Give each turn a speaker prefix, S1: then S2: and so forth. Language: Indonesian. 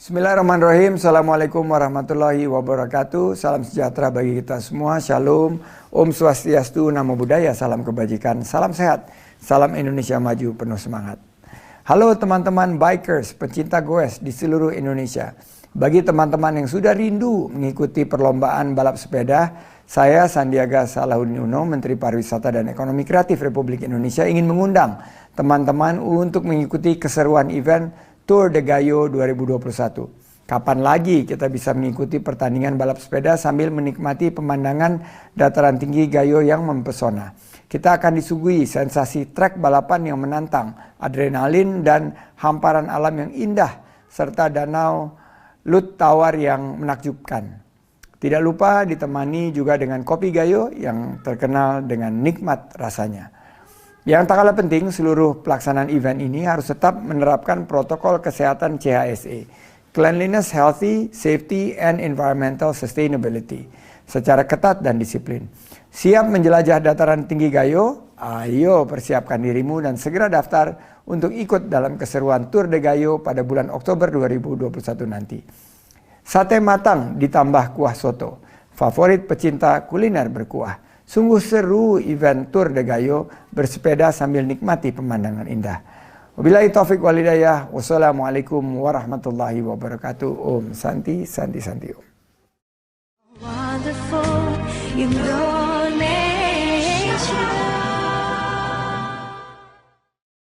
S1: Bismillahirrahmanirrahim. Assalamualaikum warahmatullahi wabarakatuh. Salam sejahtera bagi kita semua. Shalom. Om Swastiastu, Namo Buddhaya. Salam kebajikan. Salam sehat. Salam Indonesia maju penuh semangat. Halo teman-teman bikers, pecinta goes di seluruh Indonesia. Bagi teman-teman yang sudah rindu mengikuti perlombaan balap sepeda, saya Sandiaga Salahuddin Uno, Menteri Pariwisata dan Ekonomi Kreatif Republik Indonesia, ingin mengundang teman-teman untuk mengikuti keseruan event Tour de Gayo 2021. Kapan lagi kita bisa mengikuti pertandingan balap sepeda sambil menikmati pemandangan dataran tinggi Gayo yang mempesona. Kita akan disuguhi sensasi trek balapan yang menantang, adrenalin dan hamparan alam yang indah, serta danau Lut Tawar yang menakjubkan. Tidak lupa ditemani juga dengan kopi Gayo yang terkenal dengan nikmat rasanya. Yang tak kalah penting, seluruh pelaksanaan event ini harus tetap menerapkan protokol kesehatan CHSE, Cleanliness, Healthy, Safety, and Environmental Sustainability, secara ketat dan disiplin. Siap menjelajah dataran tinggi Gayo? Ayo persiapkan dirimu dan segera daftar untuk ikut dalam keseruan Tour de Gayo pada bulan Oktober 2021 nanti. Sate matang ditambah kuah soto, favorit pecinta kuliner berkuah. Sungguh seru event Tour de Gayo, bersepeda sambil nikmati pemandangan indah. Wabillahi taufik walhidayah. Wassalamualaikum warahmatullahi wabarakatuh. Om Santi Santi Santi Om.
S2: Wonderful Indonesia.